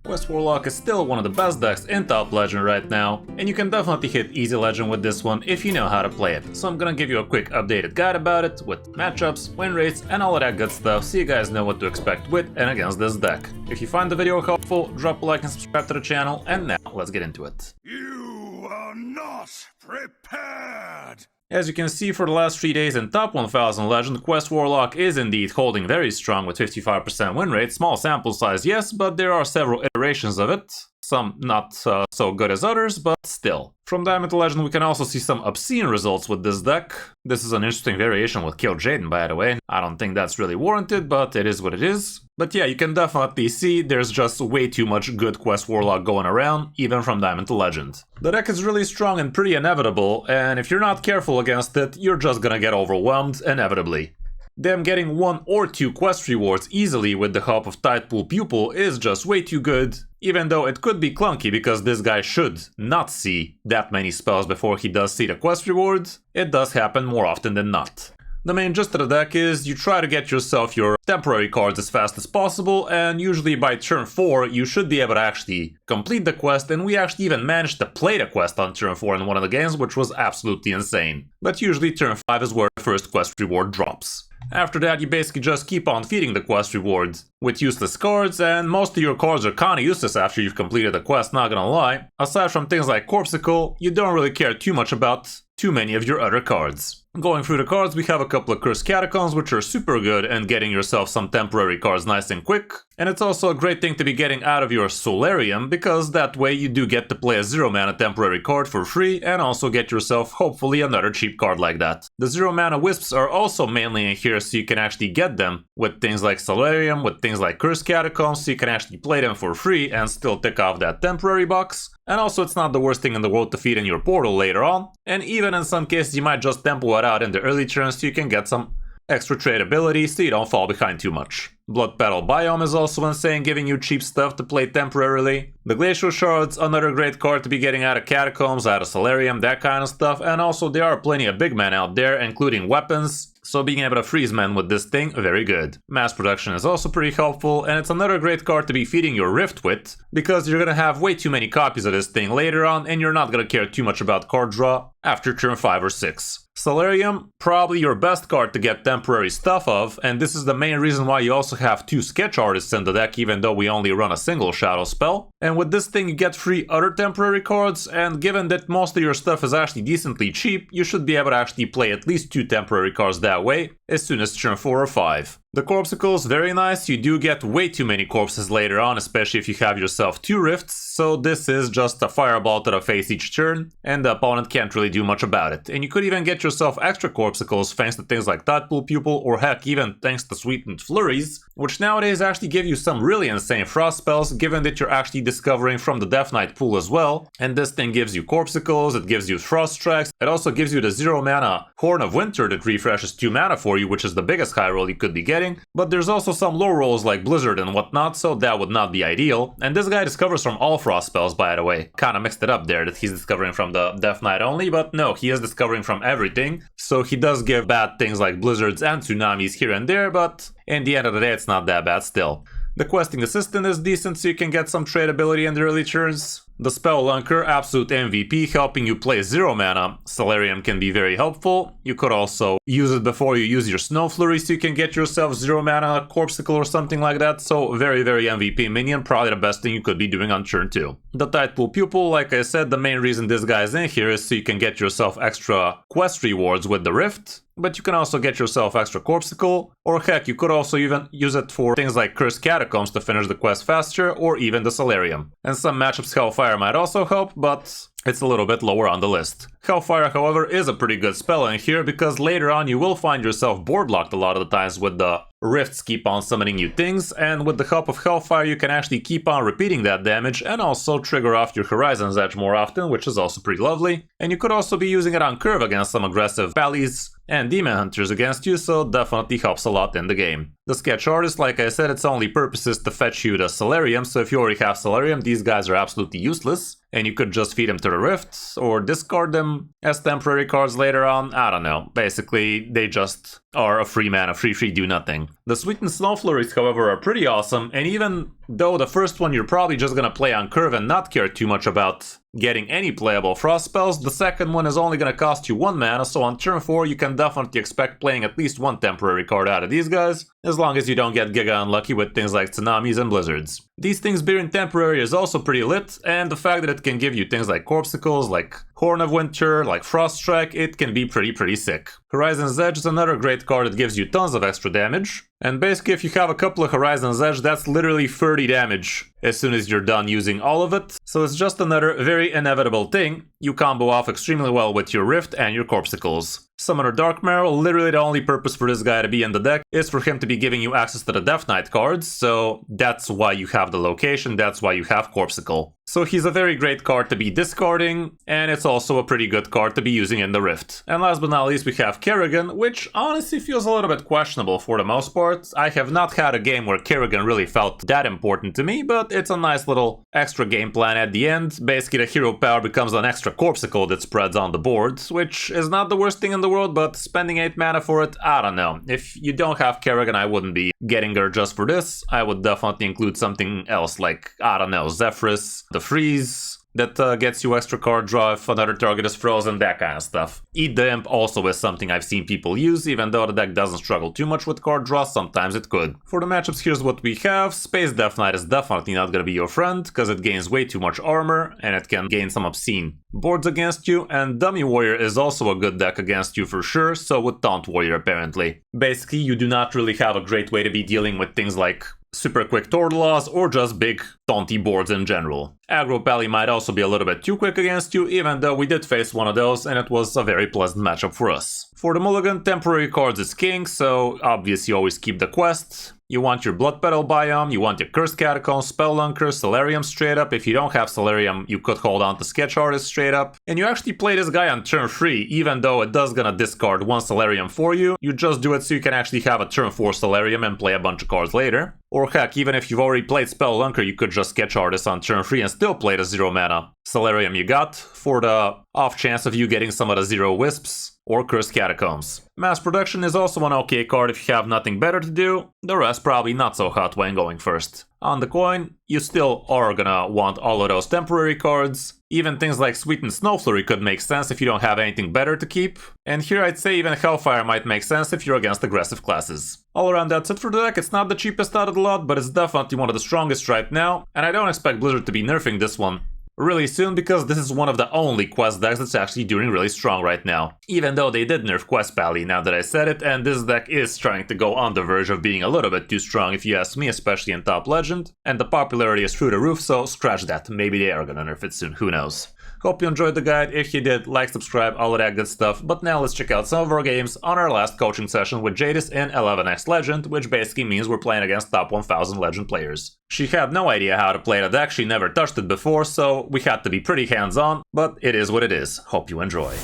Quest Warlock is still one of the best decks in Top Legend right now, and you can definitely hit Easy Legend with this one if you know how to play it. So I'm gonna give you a quick updated guide about it, with matchups, win rates, and all of that good stuff, so you guys know what to expect with and against this deck. If you find the video helpful, drop a like and subscribe to the channel, and now let's get into it. You are not prepared! As you can see, for the last 3 days in Top 1000 Legend, Quest Warlock is indeed holding very strong with 55% win rate. Small sample size, yes, but there are several iterations of it. Some not so good as others, but still. From Diamond to Legend, we can also see some obscene results with this deck. This is an interesting variation with Kill Jaden, by the way. I don't think that's really warranted, but it is what it is. But yeah, you can definitely see there's just way too much good Quest Warlock going around, even from Diamond to Legend. The deck is really strong and pretty inevitable, and if you're not careful against it, you're just gonna get overwhelmed inevitably. Them getting 1 or 2 quest rewards easily with the help of Tidepool Pupil is just way too good, even though it could be clunky because this guy should not see that many spells before he does see the quest rewards. It does happen more often than not. The main gist of the deck is you try to get yourself your temporary cards as fast as possible, and usually by turn 4 you should be able to actually complete the quest, and we actually even managed to play the quest on turn 4 in one of the games, which was absolutely insane. But usually turn 5 is where the first quest reward drops. After that, you basically just keep on feeding the quest rewards with useless cards, and most of your cards are kinda useless after you've completed the quest, not gonna lie. Aside from things like Corpsicle, you don't really care too much about too many of your other cards. Going through the cards, we have a couple of Cursed Catacombs, which are super good and getting yourself some temporary cards nice and quick. And it's also a great thing to be getting out of your Solarium, because that way you do get to play a 0 mana temporary card for free and also get yourself hopefully another cheap card like that. The 0 mana Wisps are also mainly in here so you can actually get them with things like Solarium, with things like Cursed Catacombs, so you can actually play them for free and still tick off that temporary box. And also it's not the worst thing in the world to feed in your portal later on, and even in some cases you might just tempo it out in the early turns so you can get some extra tradability so you don't fall behind too much. Blood Petal Biome is also insane, giving you cheap stuff to play temporarily. The Glacial Shards, another great card to be getting out of Catacombs, out of Solarium, that kind of stuff, and also there are plenty of big men out there, including weapons, so being able to freeze men with this thing, very good. Mass Production is also pretty helpful, and it's another great card to be feeding your Rift with, because you're gonna have way too many copies of this thing later on, and you're not gonna care too much about card draw after turn 5 or 6. Solarium, probably your best card to get temporary stuff of, and this is the main reason why you also have 2 Sketch Artists in the deck, even though we only run a single Shadow spell. And with this thing you get 3 other temporary cards, and given that most of your stuff is actually decently cheap, you should be able to actually play at least 2 temporary cards that way, as soon as turn 4 or 5. The Corpsicle is very nice, you do get way too many corpses later on, especially if you have yourself 2 Rifts, so this is just a fireball to the face each turn, and the opponent can't really do much about it. And you could even get yourself extra Corpsicles thanks to things like Tidepool Pupil, or heck, even thanks to Sweetened Flurries, which nowadays actually give you some really insane frost spells, given that you're actually discovering from the Death Knight pool as well. And this thing gives you Corpsicles, it gives you Frost Strikes, it also gives you the 0 mana Horn of Winter that refreshes 2 mana for you, which is the biggest high roll you could be getting. But there's also some low rolls like Blizzard and whatnot, so that would not be ideal. And this guy discovers from all frost spells, by the way. Kinda mixed it up there that he's discovering from the Death Knight only, but no, he is discovering from everything. So he does give bad things like Blizzards and Tsunamis here and there, but in the end of the day it's not that bad still. The Questing Assistant is decent so you can get some tradability in the early turns. The Spell Lunker, absolute MVP, helping you play 0 mana. Solarium can be very helpful. You could also use it before you use your Snow Flurry so you can get yourself 0 mana Corpsicle or something like that. So very MVP minion, probably the best thing you could be doing on turn 2. The Tidepool Pupil, like I said, the main reason this guy is in here is so you can get yourself extra quest rewards with the Rift. But you can also get yourself extra Corpsicle, or heck, you could also even use it for things like Cursed Catacombs to finish the quest faster, or even the Solarium. And some matchups Hellfire might also help, but it's a little bit lower on the list. Hellfire, however, is a pretty good spell in here, because later on you will find yourself board locked a lot of the times with the Rifts keep on summoning new things, and with the help of Hellfire you can actually keep on repeating that damage and also trigger off your Horizon's Edge more often, which is also pretty lovely. And you could also be using it on curve against some aggressive Pallies and Demon Hunters against you, so definitely helps a lot in the game. The Sketch Artist, like I said, its only purpose is to fetch you the Solarium, so if you already have Solarium, these guys are absolutely useless, and you could just feed them to the Rifts, or discard them as temporary cards later on, I don't know. Basically, they just are a free mana, free do nothing. The Sweetened Snowflurries, however, are pretty awesome, and even though the first one you're probably just gonna play on curve and not care too much about getting any playable frost spells, the second one is only gonna cost you 1 mana, so on turn 4 you can definitely expect playing at least one temporary card out of these guys, as long as you don't get giga unlucky with things like tsunamis and blizzards. These things being temporary is also pretty lit, and the fact that it can give you things like Corpsicles, like Horn of Winter, like Frost Strike, it can be pretty sick. Horizon's Edge is another great card that gives you tons of extra damage, and basically if you have a couple of Horizon's Edge, that's literally 30 damage as soon as you're done using all of it, so it's just another very inevitable thing. You combo off extremely well with your Rift and your Corpsicles. Summoner Dark Marrow, literally the only purpose for this guy to be in the deck is for him to be giving you access to the Death Knight cards, so that's why you have the location, that's why you have Corpsicle. So he's a very great card to be discarding, and it's also a pretty good card to be using in the Rift. And last but not least we have Kerrigan, which honestly feels a little bit questionable for the most part. I have not had a game where Kerrigan really felt that important to me, but it's a nice little extra game plan at the end. Basically the hero power becomes an extra Corpsicle that spreads on the board, which is not the worst thing in the world, but spending 8 mana for it, I don't know. If you don't have Kerrigan, I wouldn't be getting her just for this. I would definitely include something else like, I don't know, Zephrys, the Freeze, that gets you extra card draw if another target is frozen, that kind of stuff. Eat the Imp also is something I've seen people use, even though the deck doesn't struggle too much with card draw, sometimes it could. For the matchups, here's what we have. Space Death Knight is definitely not gonna be your friend, because it gains way too much armor, and it can gain some obscene boards against you, and Dummy Warrior is also a good deck against you for sure, so would Taunt Warrior apparently. Basically, you do not really have a great way to be dealing with things like super quick Tortolaws or just big taunty boards in general. Aggro Pally might also be a little bit too quick against you, even though we did face one of those and it was a very pleasant matchup for us. For the mulligan, temporary cards is king, so obviously you always keep the quest. You want your Blood Petal Biome, you want your Cursed Catacombs, Spellunker, Solarium straight up. If you don't have Solarium, you could hold on to Sketch Artist straight up. And you actually play this guy on turn 3, even though it does gonna discard one Solarium for you. You just do it so you can actually have a turn 4 Solarium and play a bunch of cards later. Or heck, even if you've already played Spellunker, you could just Sketch Artist on turn 3 and still play the 0 mana Solarium you got, for the off chance of you getting some of the 0 Wisps or Cursed Catacombs. Mass Production is also an okay card if you have nothing better to do, the rest probably not so hot when going first. On the coin, you still are gonna want all of those temporary cards. Even things like Sweetened Snowflurry could make sense if you don't have anything better to keep. And here I'd say even Hellfire might make sense if you're against aggressive classes. All around that's it for the deck. It's not the cheapest out of the lot, but it's definitely one of the strongest right now. And I don't expect Blizzard to be nerfing this one really soon, because this is one of the only quest decks that's actually doing really strong right now. Even though they did nerf Quest Pally, now that I said it, and this deck is trying to go on the verge of being a little bit too strong if you ask me, especially in Top Legend, and the popularity is through the roof, so scratch that, maybe they are gonna nerf it soon, who knows. Hope you enjoyed the guide. If you did, like, subscribe, all of that good stuff. But now let's check out some of our games on our last coaching session with Jadis in 11x Legend, which basically means we're playing against top 1000 Legend players. She had no idea how to play the deck, she never touched it before, so we had to be pretty hands-on, but it is what it is. Hope you enjoy.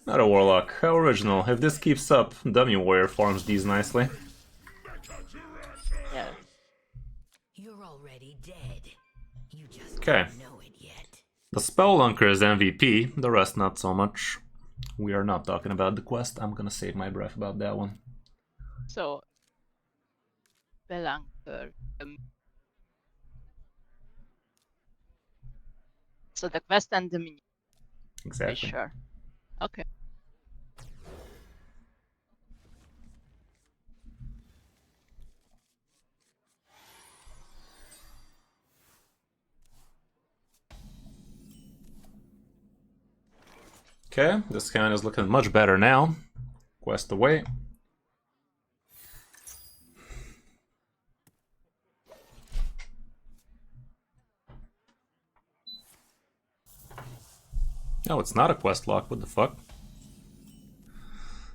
Not a Warlock, how original. If this keeps up, Dummy Warrior farms these nicely. Yeah. You're already dead. You just Okay. don't know it yet. The Spellunker is MVP, the rest not so much. We are not talking about the quest, I'm gonna save my breath about that one. So, Spellunker. So the quest and the mini. Exactly. Sure. Okay. Okay, this hand is looking much better now. Quest away. Oh, it's not a quest lock, what the fuck?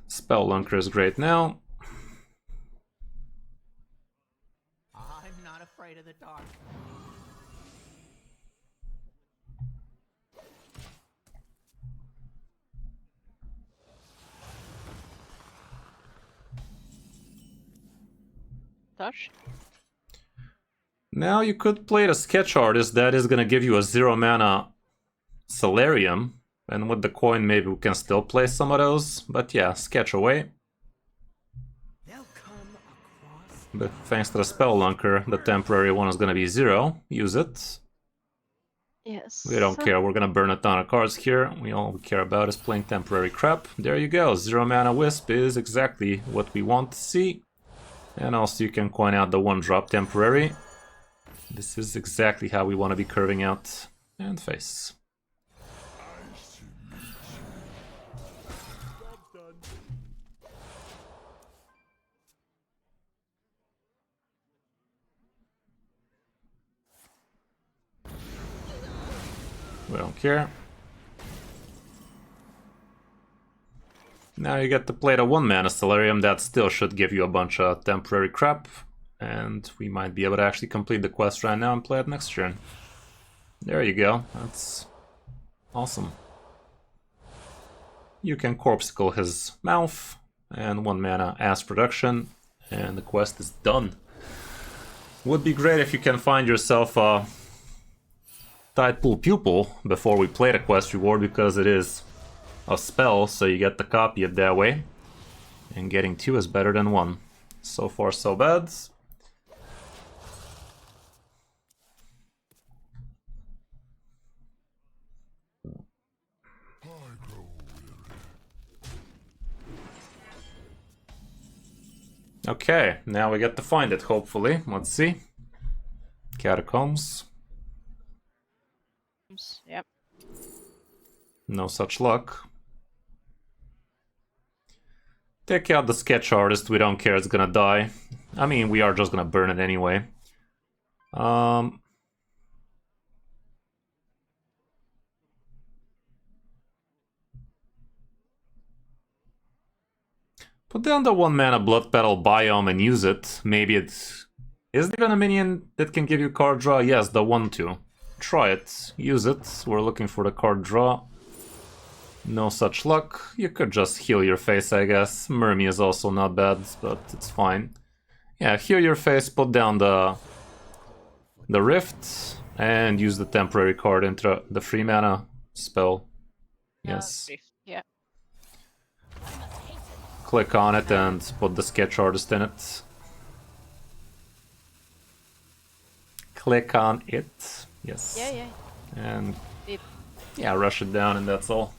Spellunker is great now. I'm not afraid of the dark. Touch. Now you could play the Sketch Artist, that is gonna give you a 0 mana Solarium. And with the coin maybe we can still play some of those, but yeah, Sketch away. But thanks to the Spell Lunker, the temporary one is gonna be 0. Use it. Yes. We don't care, we're gonna burn a ton of cards here. All we care about is playing temporary crap. There you go, 0 mana Wisp is exactly what we want to see. And also you can coin out the 1-drop temporary. This is exactly how we want to be curving out. And face. We don't care. Now you get to play the 1 mana Stellarium. That still should give you a bunch of temporary crap. And we might be able to actually complete the quest right now and play it next turn. There you go. That's awesome. You can Corpsicle his mouth and 1 mana ass production. And the quest is done. Would be great if you can find yourself a Tidepool Pupil before we play the quest reward, because it is a spell, so you get to copy it that way. And getting 2 is better than 1. So far, so bad. Okay, now we get to find it, hopefully. Let's see. Catacombs. Yep. No such luck. Take out the sketch artist, we don't care, it's gonna die. I mean, we are just gonna burn it anyway. Put down the 1 mana Blood Petal Biome and use it. Maybe it... Is there even a minion that can give you card draw? Yes, the 1/2. Try it. Use it. We're looking for the card draw. No such luck. You could just heal your face, I guess. Mermy is also not bad, but it's fine. Yeah, heal your face, put down the Rift, and use the temporary card into the 3 mana spell. Yes. Yeah. Click on it and put the sketch artist in it. Click on it. Yes. Yeah. And Beep. yeah, rush it down and that's all.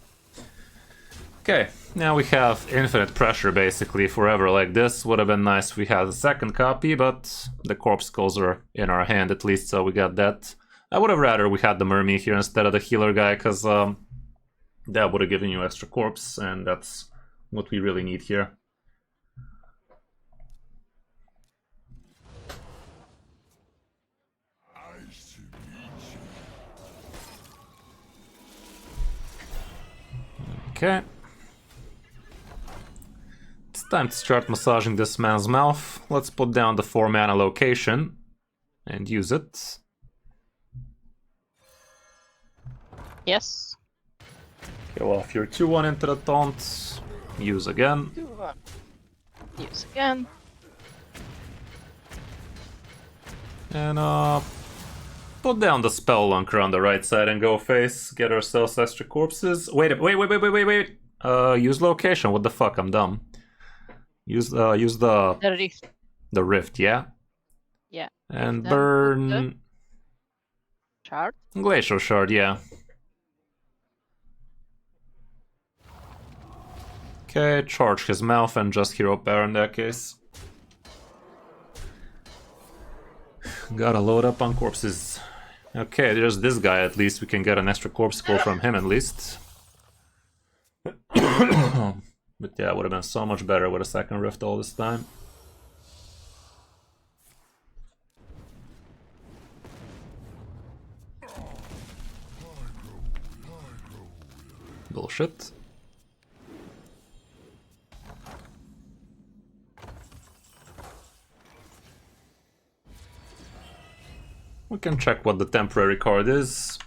Okay, now we have infinite pressure basically forever like this. Would have been nice if we had a second copy, but the Corpsicles are in our hand at least, so we got that. I would have rather we had the Mermy here instead of the healer guy, because that would have given you extra corpse, and that's what we really need here. Okay. It's time to start massaging this man's mouth. Let's put down the 4 mana location and use it. Yes. Kill off your 2/1 into the taunt. Use again. 2/1. Use again. And put down the spell lunker on the right side and go face. Get ourselves extra corpses. Wait. Use location. What the fuck? I'm dumb. Use The Rift. the rift, yeah. Yeah. And Then burn put the Shard. glacial shard, yeah. Okay, charge his mouth and just hero power in that case. Gotta load up on corpses. Okay, there's this guy at least. We can get an extra corpsicle from him at least. But yeah, it would have been so much better with a second rift all this time. Bullshit. We can check what the temporary card is.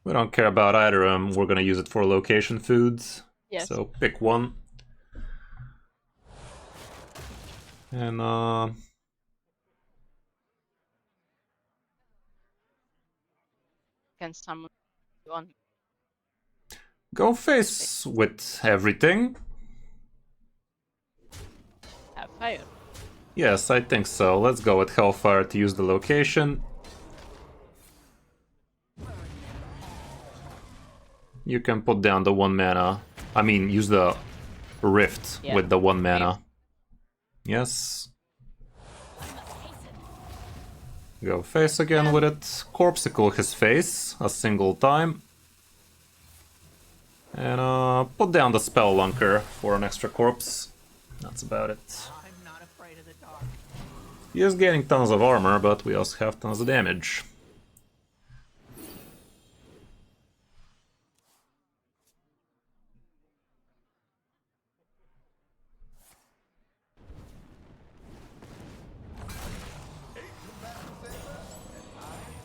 We don't care about either of them. We're gonna use it for location foods. Yes. So pick one. And Can summon one. go face with everything. Fire. Yes, I think so. Let's go with Hellfire to use the location. You can put down the 1 mana. I mean, use the Rift with the 1 mana. Yes. Go face again with it. Corpsicle his face a single time. And put down the Spellunker for an extra corpse. That's about it. I'm not afraid of the dark. He is gaining tons of armor, but we also have tons of damage.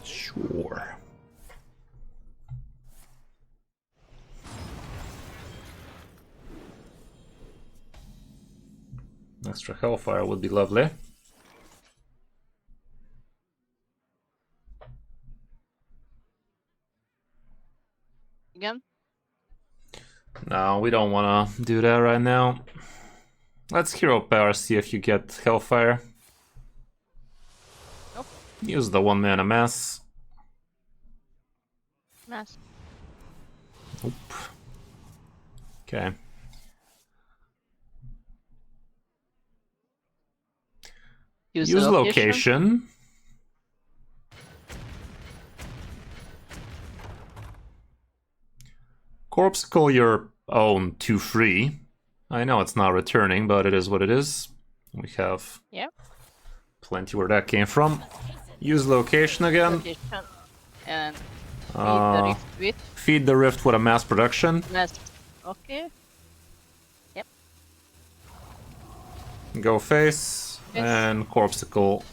Sure. Extra Hellfire would be lovely. Again? No, we don't want to do that right now. Let's hero power, see if you get Hellfire. Nope. Use the 1 mana mass. Mass. Oop. Okay. Use Use the location. Corpsicle your own 2/3. I know it's not returning, but it is what it is. We have plenty where that came from. Use location again. Location. And feed the rift with Feed the rift with a mass production. mass. Okay. Yep. Go face. Yes. And Corpsicle.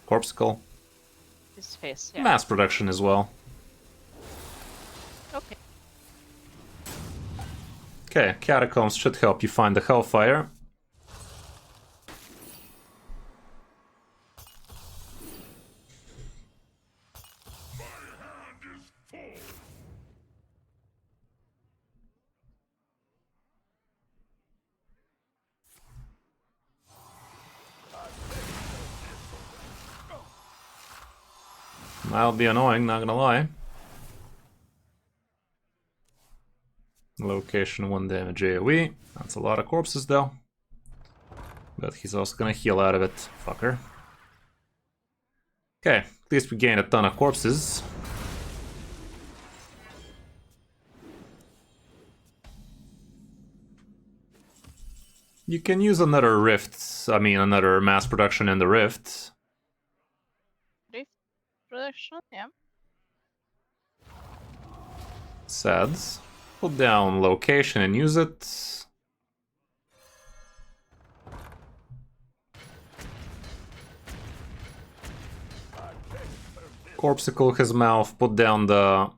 Corpsicle. His face. Yeah. Mass production as well. Okay. Okay, Catacombs should help you find the Hellfire. That'll be annoying, not gonna lie. Location 1 damage AoE. That's a lot of corpses though. But he's also gonna heal out of it, fucker. Okay, at least we gained a ton of corpses. You can use another rift, I mean another mass production in the rift. Rift production. Yeah. Sad. Put down location and use it. Corpsicle his mouth. Put down the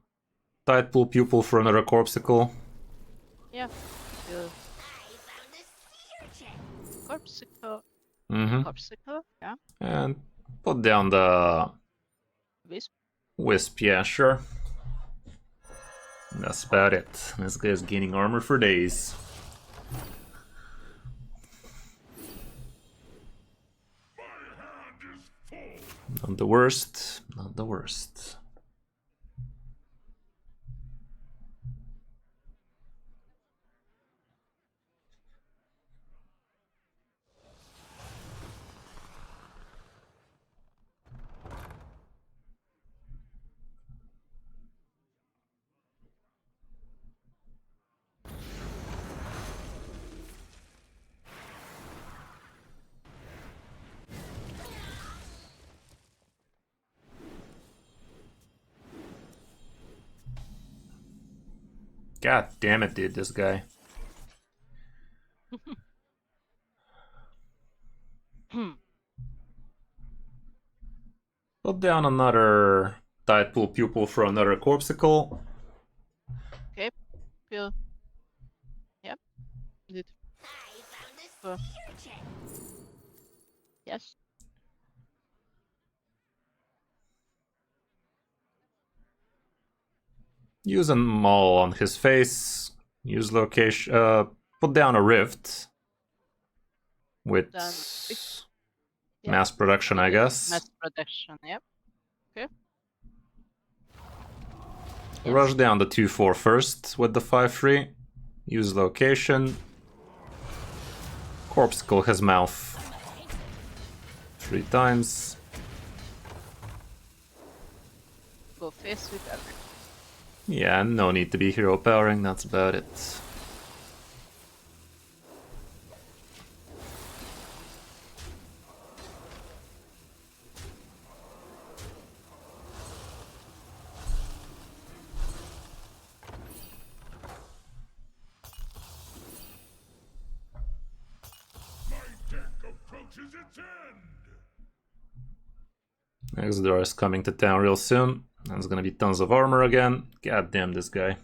Tidepool Pupil for another Corpsicle. Yeah. Corpsicle. Mm-hmm. Corpsicle. Yeah. And put down the Wisp. Wisp, yeah, sure. That's about it. This guy's gaining armor for days. Not the worst, not the worst. God damn it, dude, this guy. Put down another Tidepool Pupil for another Corpsicle. Okay. Feel. Yep. Did. Yes. Use a maul on his face. Use location. Put down a rift. with Done. Yeah. mass production, I guess. Mass production, yep. Okay. Rush down the 2/4 first with the 5/3. Use location. Corpsicle his mouth 3 times. Go face with everything. Yeah, no need to be hero powering, that's about it. Exodar is coming to town real soon. There's gonna be tons of armor again. God damn this guy.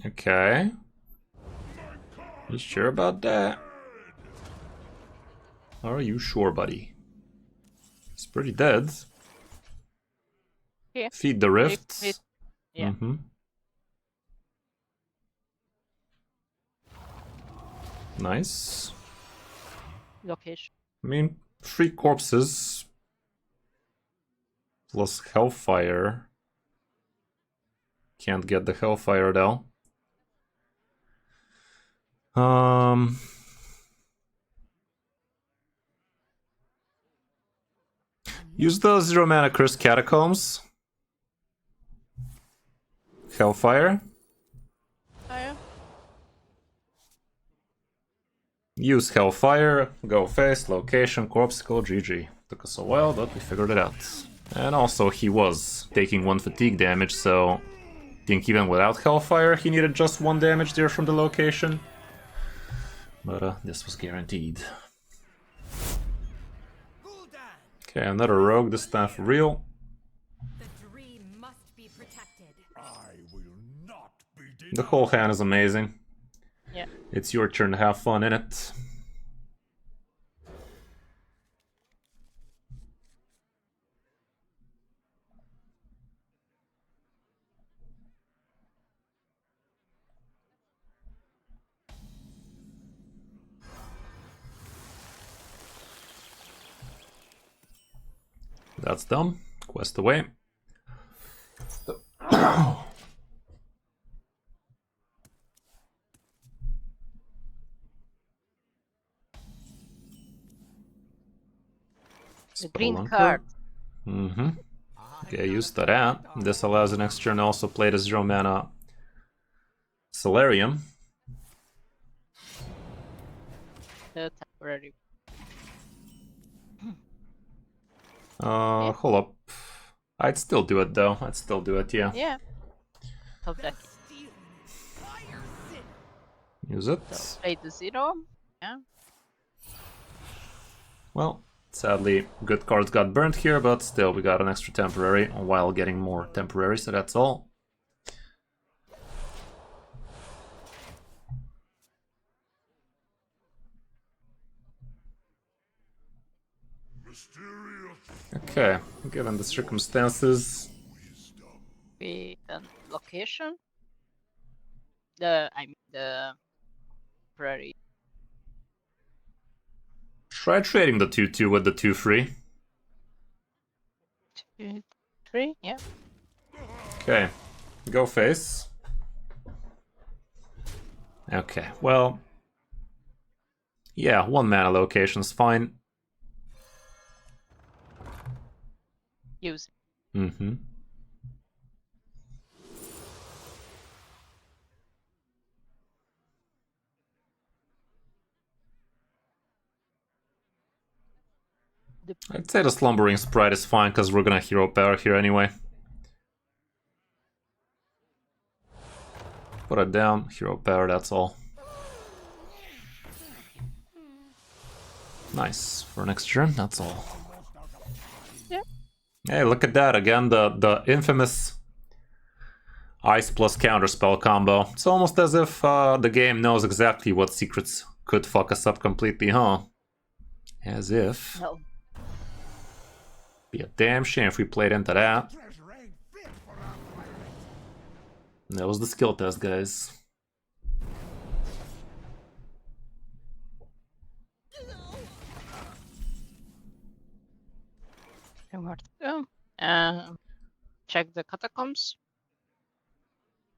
Okay. You sure about that? Are you sure, buddy? He's pretty dead. Yeah. Feed the rifts. Yeah. Nice. Location. I mean, 3 corpses plus Hellfire. Can't get the Hellfire though. Use the 0 mana Kris Catacombs. Hellfire. Fire. Use Hellfire, go face, location, Corpsicle, GG. Took us a while, but we figured it out. And also he was taking 1 fatigue damage, so I think even without Hellfire he needed just 1 damage there from the location. But this was guaranteed. Okay, another rogue, this time for real. The dream must be protected. I will not be The whole hand is amazing. Yeah. It's your turn to have fun in it. That's done. Quest away. The green Spelunker. card. Okay, use that. This allows the next turn to also play the 0 mana Solarium. The temporary. Hold up. I'd still do it though. I'd still do it, yeah. Yeah. Top deck. Use it. So play the 0. Yeah. Well, sadly, good cards got burnt here, but still we got an extra temporary while getting more temporary, so that's all. Okay, given the circumstances, We can location. I mean the temporary. try trading the 2/2 with the 2/3. 2, 3. Yeah. Okay, go face. Okay, well, yeah, 1 mana location's fine. Use. I'd say the Slumbering Sprite is fine, because we're gonna hero power here anyway. Put it down, hero power, that's all. Nice, for next turn, that's all. Yeah. Hey, look at that, again, the infamous Ice plus Counterspell combo. It's almost as if the game knows exactly what secrets could fuck us up completely, huh? As if. No. Be a damn shame if we played into that. Treasure ain't fit for our pirates. That was the skill test, guys. Where to go? Check the catacombs.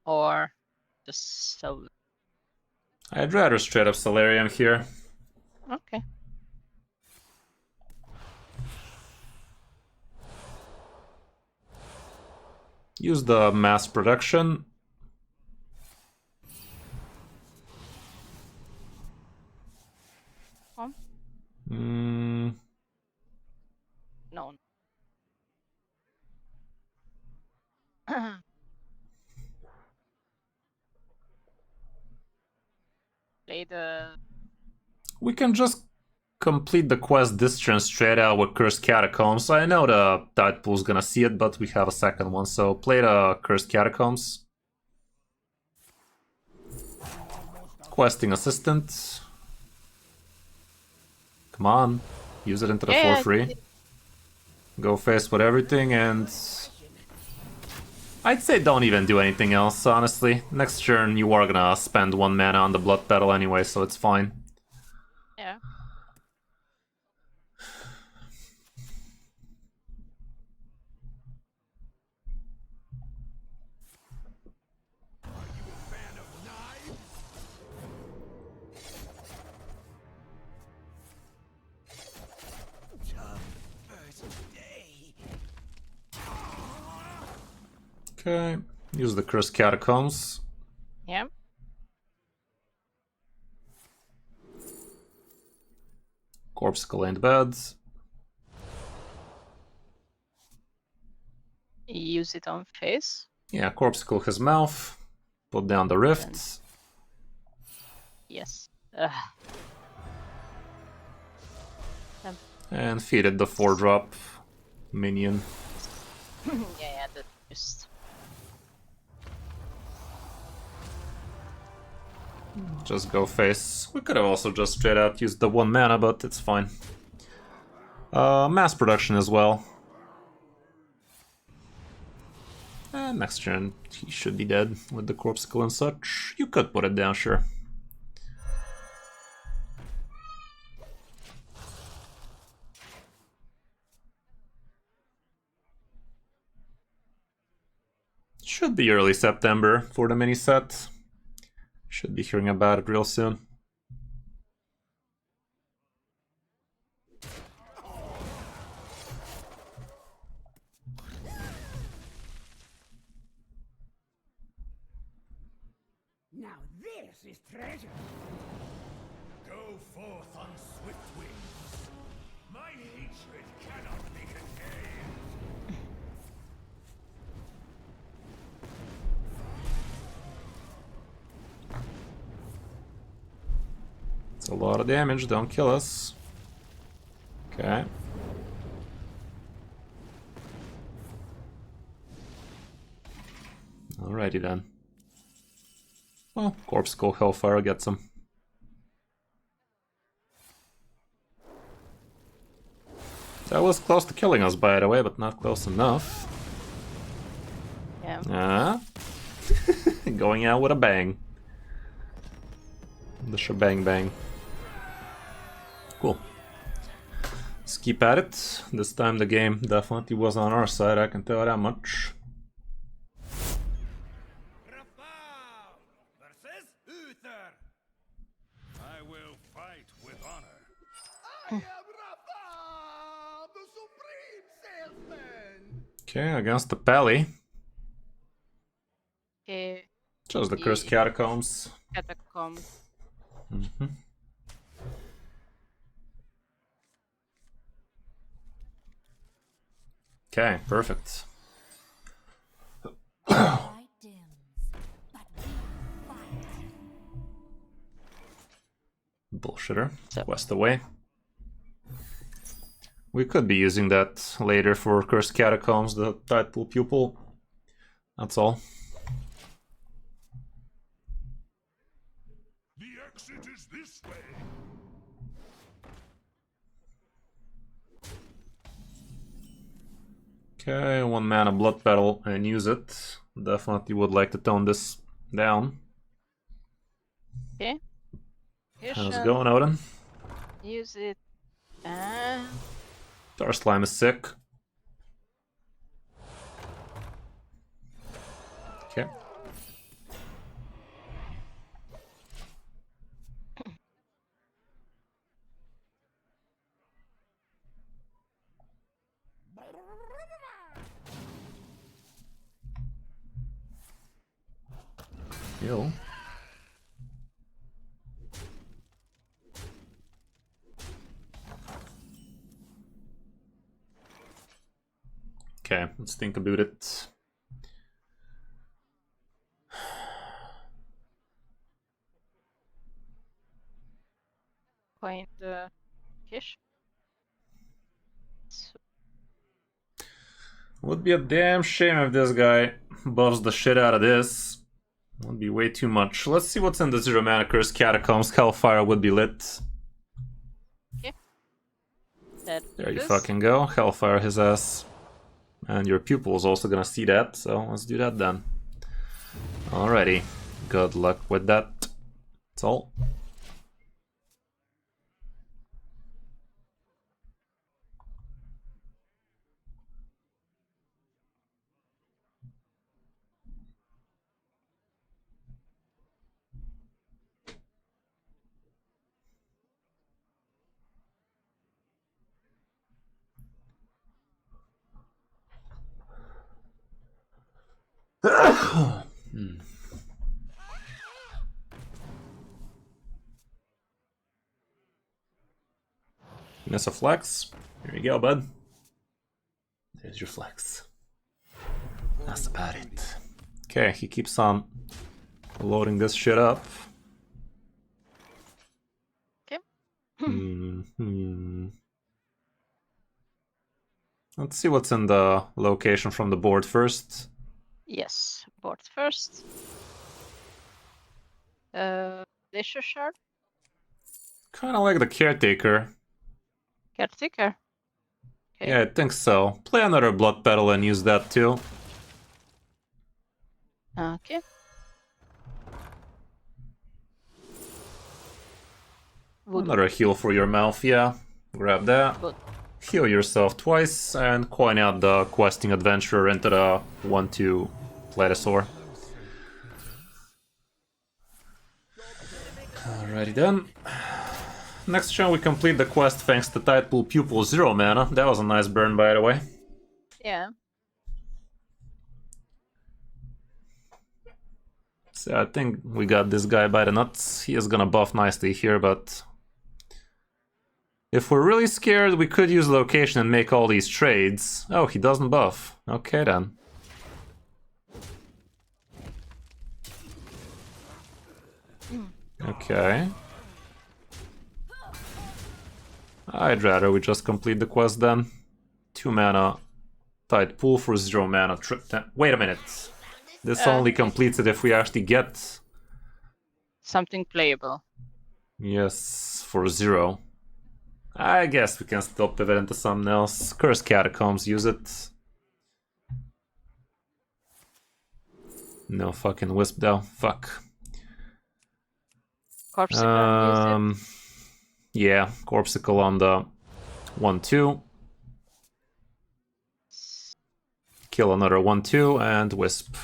Or just so. I'd rather straight up Solarium here. Okay. Use the mass production. No. Play the. We can just complete the quest this turn straight out with Cursed Catacombs. I know the Tide Pool's gonna see it, but we have a second one, so play the Cursed Catacombs. Questing Assistant. Come on, use it into the 4-3. Go face with everything, and I'd say don't even do anything else, honestly. Next turn you are gonna spend 1 mana on the Blood Petal anyway, so it's fine. Yeah. Okay, use the Cursed Catacombs. Yeah. Corpsicle ain't bad. Use it on face. Yeah, Corpsicle his mouth. Put down the Rift. Yes. And feed it the 4-drop minion. Yeah, that just. Just go face. We could have also just straight out used the 1 mana, but it's fine. Mass production as well. And next turn he should be dead with the Corpsicle and such. You could put it down, sure. Should be early September for the mini set. Should be hearing about it real soon. Now this is treasure. Go forth on swift wings. My hatred cannot be contained. It's a lot of damage, don't kill us. Okay. Alrighty then. Well, Corpsicle Hellfire gets him. That was close to killing us, by the way, but not close enough. Yeah. Going out with a bang. The shebang bang. Cool. Let's keep at it. This time the game definitely was on our side, I can tell that much. Versus Uther. I will fight with honor. I am Rafa, the supreme salesman. Okay, against the Pally. Okay. Just the Cursed Catacombs. Catacomb. Okay, perfect. Light dims, but we fight. Bullshitter. So- Quest away. We could be using that later for Cursed Catacombs, the Title Pupil. That's all. The exit is this way. Okay, 1 mana Blood Petal and use it. Definitely would like to tone this down. Okay. How's it going, Odin? Use it. Our slime is sick. Okay. Yo. Okay, let's think about it. Find the fish. Would be a damn shame if this guy buffs the shit out of this. Would be way too much. Let's see what's in the 0 mana Curse Catacombs. Hellfire would be lit. Okay. There you fucking go. Hellfire his ass. And your pupil is also gonna see that, so let's do that then. Alrighty. Good luck with that. That's all. Miss a flex. Here you go, bud. There's your flex. That's about it. Okay, he keeps on loading this shit up. Okay. Let's see what's in the location from the board first. Yes, board first. Leisure Shard. Kind of like the Caretaker. Caretaker. Okay. Yeah, I think so. Play another Blood Petal and use that too. Okay. Another heal for your mouth, yeah. Grab that. Good. Heal yourself twice and coin out the questing adventurer into the 1/2 Plesiosaur. Alrighty then. Next turn we complete the quest thanks to Tidepool Pupil 0 mana. That was a nice burn, by the way. Yeah. So I think we got this guy by the nuts. He is gonna buff nicely here, but if we're really scared, we could use location and make all these trades. Oh, he doesn't buff. Okay then. Okay. I'd rather we just complete the quest then. 2 mana Tidepool for 0 mana. Wait a minute. This only completes it if we actually get Something playable. yes for 0. I guess we can still pivot into something else. Curse Catacombs, use it. No fucking Wisp though. Fuck. Corpsicle. Use it. Yeah, Corpsicle on the 1/2. Kill another 1/2 and Wisp.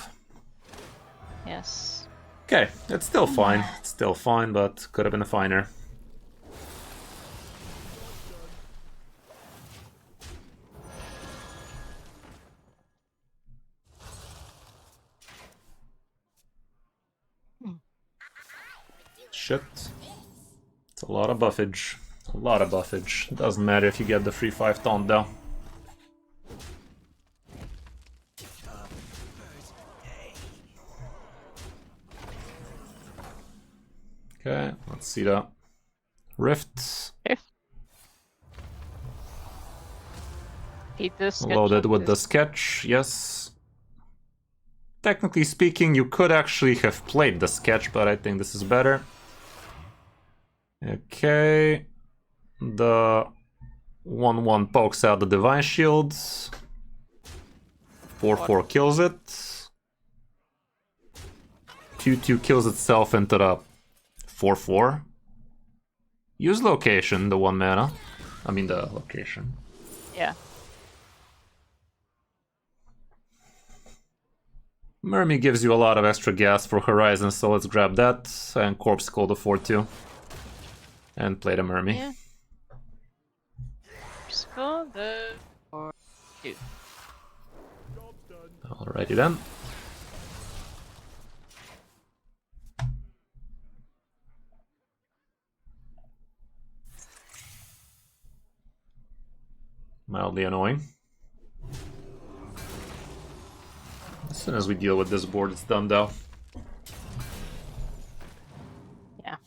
Yes. Okay, it's still fine. It's still fine, but could have been finer. Shit. It's a lot of buffage. A lot of buffage. Doesn't matter if you get the free 5 taunt though. Okay, let's see the Rift. Loaded with the sketch, yes. Technically speaking, you could actually have played the sketch, but I think this is better. Okay. The 1/1 pokes out the Divine Shield. 4/4 kills it. 2/2 kills itself into the 4/4. Use location, the 1 mana. I mean the location. Yeah. Mermy gives you a lot of extra gas for Horizon, so let's grab that. And Corpse Call the 4/2. And play the Mermy. Yeah. Just go the 4/2. Alrighty then. Mildly annoying. As soon as we deal with this board, it's done though. Yeah.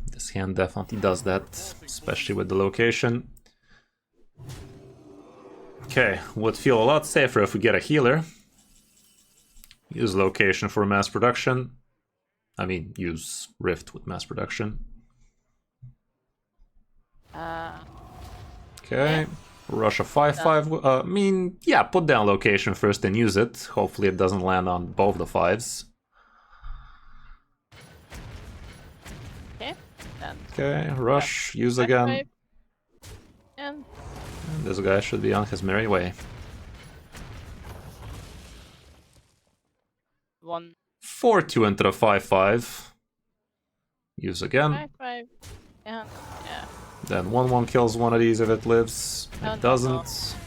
This hand definitely does that, especially with the location. Okay, would feel a lot safer if we get a healer. Use location for mass production. I mean, use Rift with mass production. Okay, rush a 5/5. I mean, yeah, put down location first and use it. Hopefully it doesn't land on both the 5s. Okay. And Okay, rush, use again. 5/5. And This guy should be on his merry way. 1 4/2 into the 5/5. Use again. 5/5. And yeah. Then 1/1 kills one of these if it lives. No, It no, doesn't.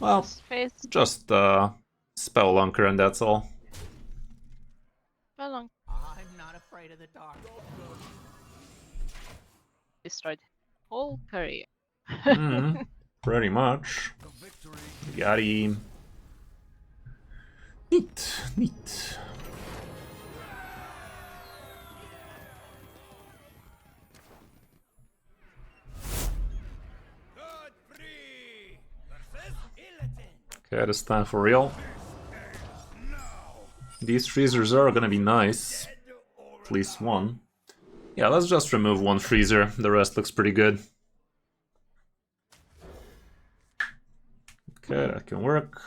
Well, Space. just spell lunker and that's all. How long? I'm not afraid of the dark. Destroyed whole career. Pretty much. Got him. Neat, neat. Godfrey versus Illidan. Okay, this time for real. These freezers are gonna be nice. At least one. Yeah, let's just remove one freezer. The rest looks pretty good. Okay, that can work.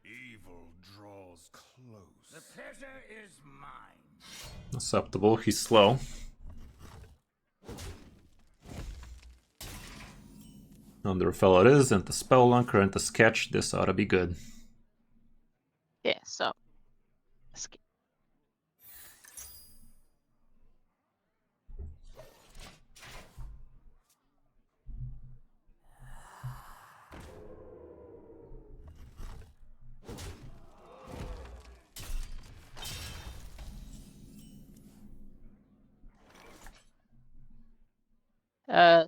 Evil draws close. The pleasure is mine. Acceptable, he's slow. Underfell it is, into spell lunker, into sketch. This ought to be good. Yeah, so skip.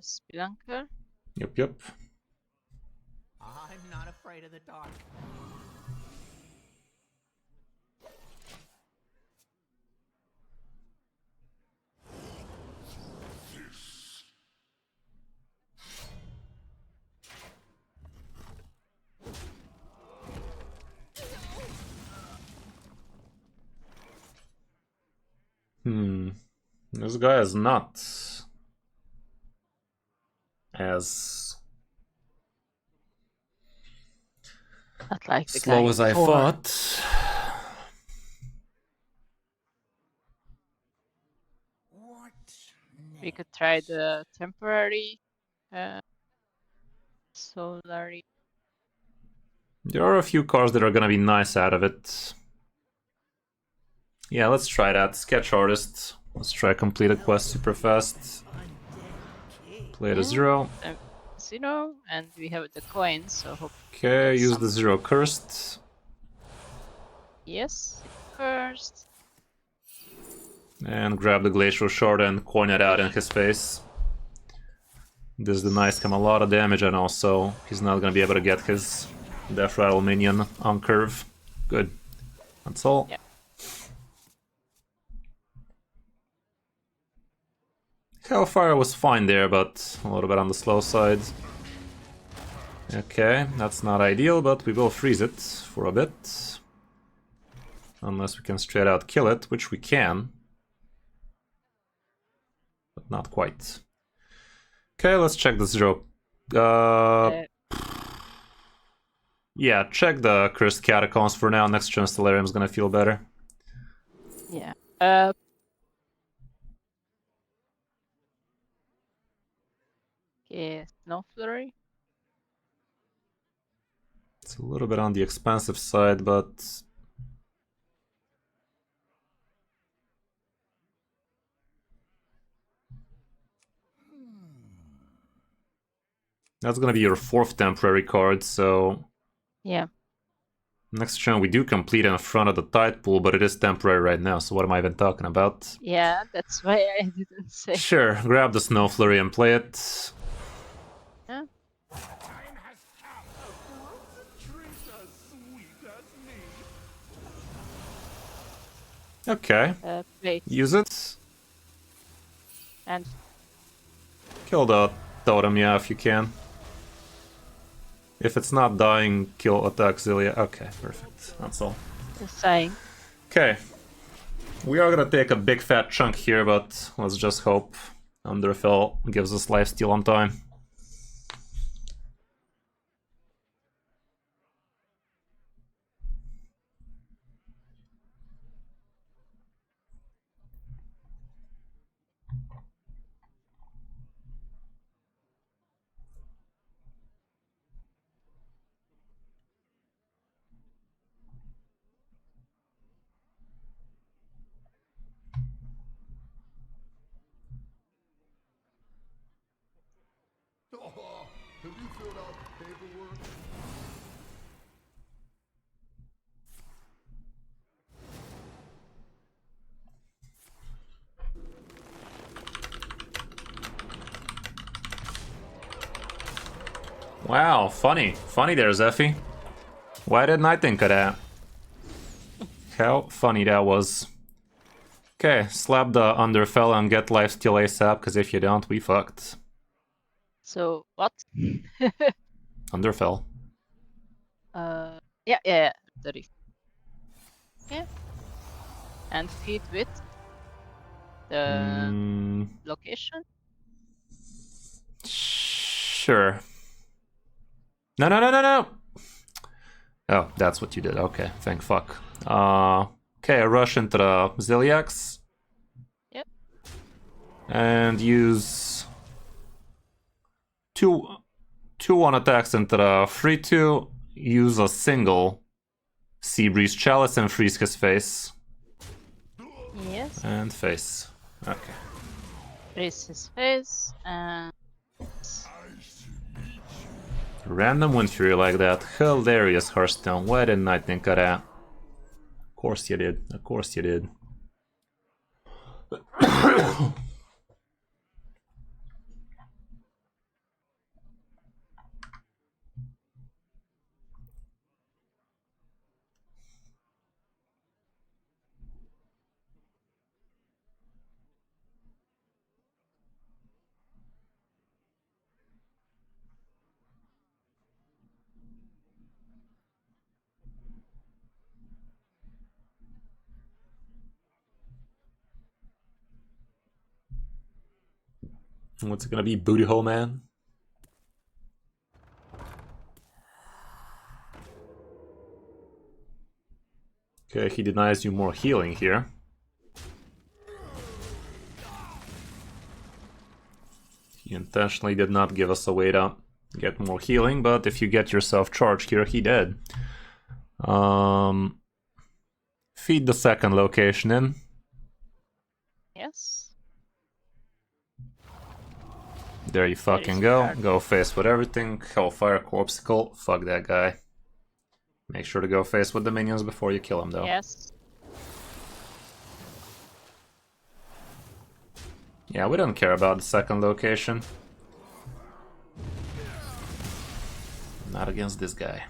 Spelunker. Yep. I'm not afraid of the dark. This guy is not as Not like the slow guy as I before. thought. What? We could try the temporary Solari. There are a few cards that are gonna be nice out of it. Yeah, let's try that. Sketch artist. Let's try complete a quest super fast. Play the 0. 0, and we have the coins, so hope. Okay, use the 0 cursed. Yes, first. And grab the glacial shard and coin it out in his face. This denies him a lot of damage, and also he's not gonna be able to get his Death Rattle minion on curve. Good. That's all. Yeah. Hellfire was fine there, but a little bit on the slow side. Okay, that's not ideal, but we will freeze it for a bit. Unless we can straight out kill it, which we can. But not quite. Okay, let's check this joke. Yeah, check the Kris Catacombs for now. Next turn Stellarium's gonna feel better. Yeah. Okay, Snow Flurry. It's a little bit on the expensive side, but that's gonna be your 4th temporary card, so Yeah. next turn we do complete in front of the tide pool, but it is temporary right now, so what am I even talking about? Yeah, that's why I didn't say. Sure, grab the Snow Flurry and play it. Yeah. Time has come. Drink as sweet as me. Okay, Wait. use it. And Kill the totem, yeah, if you can. If it's not dying, kill attack Zilia. Okay, perfect. That's all. the saying. Okay. We are gonna take a big fat chunk here, but let's just hope Underfell gives us lifesteal on time. Oh, have you filled out the paperwork? Wow, funny. Funny there, Zephy. Why didn't I think of that? How funny that was. Okay, slap the Underfell and get lifesteal ASAP, because if you don't, we fucked. So what? Underfell. Yeah. 30. Yeah. And feed with the location. Sure. No. Oh, that's what you did. Okay, thank fuck. Okay, rush into the Ziliax. Yep. And use two 1 attacks into the 3-2. Use a single Sea Breeze Chalice and freeze his face. Yes. And face. Okay. Raise his face and Random Wind Fury like that. Hilarious, Hearthstone. Why didn't I think of that? Of course you did. Of course you did. What's it gonna be? Booty hole man? Okay, he denies you more healing here. He intentionally did not give us a way to get more healing, but if you get yourself charged here, he did. Feed the second location in. yes. There you fucking go. Go face with everything. Hellfire, Corpsicle. Fuck that guy. Make sure to go face with the minions before you kill him, though. Yes. Yeah, we don't care about the second location. Not against this guy.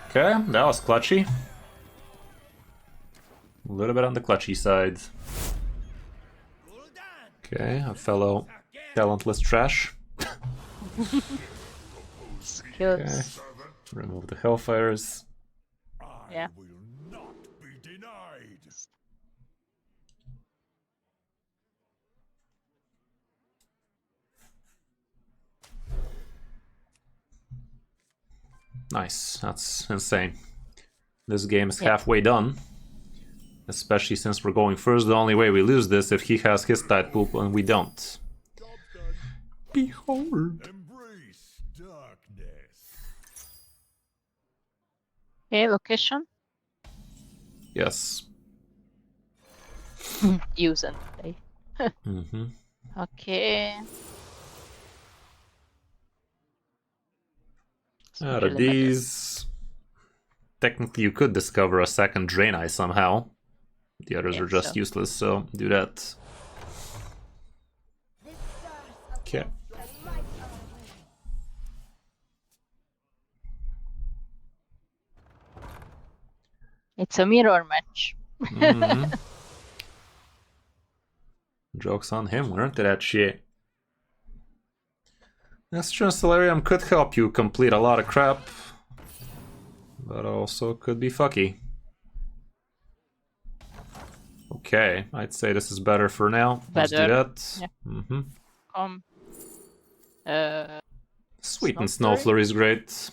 Okay, that was clutchy. A little bit on the clutchy side. Okay, a fellow talentless trash. Skills. Okay. Remove the Hellfires. Yeah. I will not be denied. Nice, that's insane. This game is halfway done. Especially since we're going first, the only way we lose this if he has his tide pool and we don't. Behold. Embrace darkness. Okay, location. Yes. Use and play. Mm-hmm. Okay. Out of these, technically you could discover a second Drain Eye somehow. The others are just useless, so do that. Okay. It's a mirror match. Mm-hmm. Joke's on him, weren't it, that shit? Astral Solarium could help you complete a lot of crap, but also could be fucky. Okay, I'd say this is better for now. Let's do that. Yeah. Mm-hmm. Sweet and Snow Snow Flurry is great.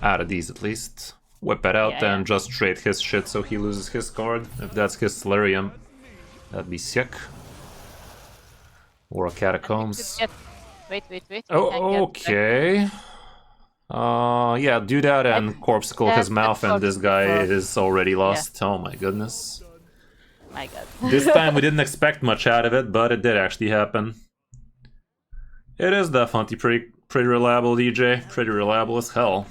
Out of these at least. Whip it out and just trade his shit so he loses his card. If that's his Solarium, that'd be sick. Or a Catacombs. Wait. Oh, okay. Yeah, do that and Corpsicle his mouth and this guy is already lost. Oh my goodness. My god. This time we didn't expect much out of it, but it did actually happen. It is definitely pretty reliable, DJ. Pretty reliable as hell.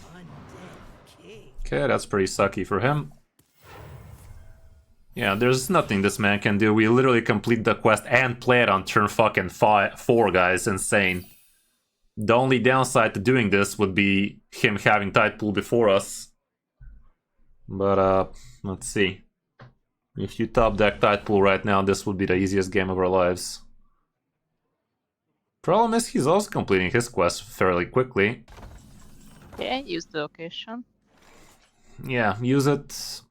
Okay, that's pretty sucky for him. Yeah, there's nothing this man can do. We literally complete the quest and play it on turn fucking 4, guys. Insane. The only downside to doing this would be him having tide pool before us. But, let's see. If you top deck tide pool right now, this would be the easiest game of our lives. Problem is, he's also completing his quest fairly quickly. Okay, use the location. Yeah, use it.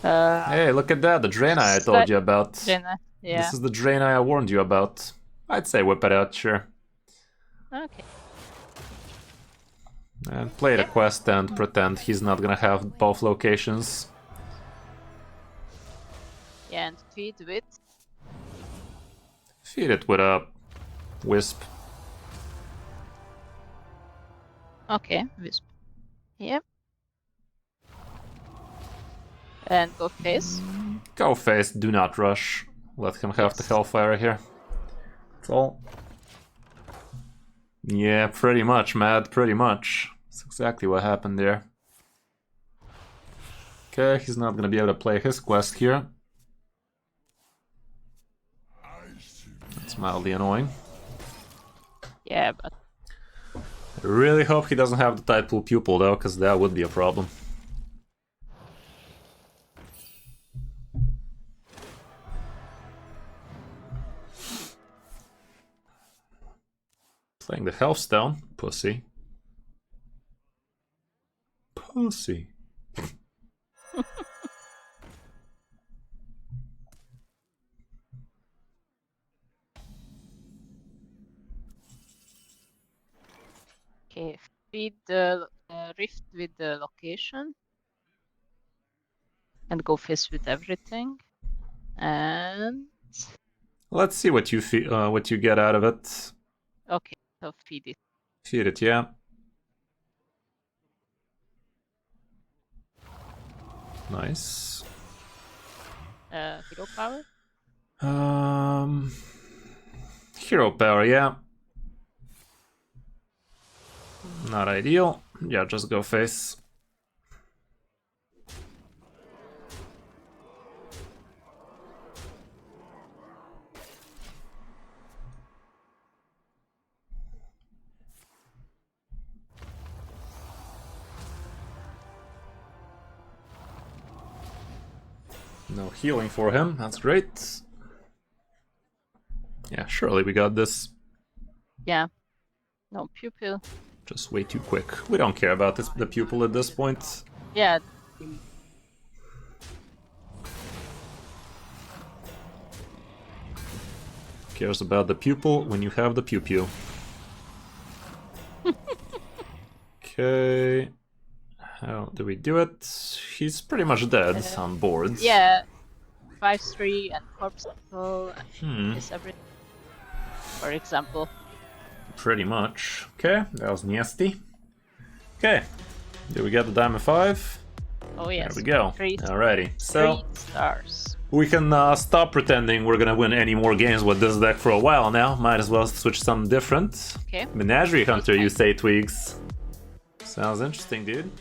Hey, look at that, the Drain Eye I told you about. Yeah. This is the Drain Eye I warned you about. I'd say whip it out, sure. Okay. And play the quest and pretend he's not gonna have both locations. Yeah, and feed with. Feed it with a Wisp. Okay, Wisp. Yep. And go face. Go face, do not rush. Let him have the Hellfire here. That's all. Yeah, pretty much, Mad, pretty much. That's exactly what happened there. Okay, he's not gonna be able to play his quest here. That's mildly annoying. Yeah, but I really hope he doesn't have the tide pool pupil though, because that would be a problem. Playing the Hearthstone, pussy. Pussy. okay, feed the rift with the location. And go face with everything. And Let's see what you get out of it. okay, so feed it. Feed it, yeah. Nice. Hero power. Hero power, yeah. Not ideal. Yeah, just go face. No healing for him, that's great. Yeah, surely we got this. Yeah. No pupil. Just way too quick. We don't care about the pupil at this point. Yeah. Cares about the pupil when you have the pew pew. Okay. How do we do it? He's pretty much dead on boards. Yeah, 5-3 and corpse control is everything. For example. Pretty much. Okay, that was nasty. Okay, did we get the diamond 5? Oh yes. There we go. Alrighty, so 3 stars. we can stop pretending we're gonna win any more games with this deck for a while now. Might as well switch something different. Okay. Menagerie Hunter, you say, Twigs. Sounds interesting, dude.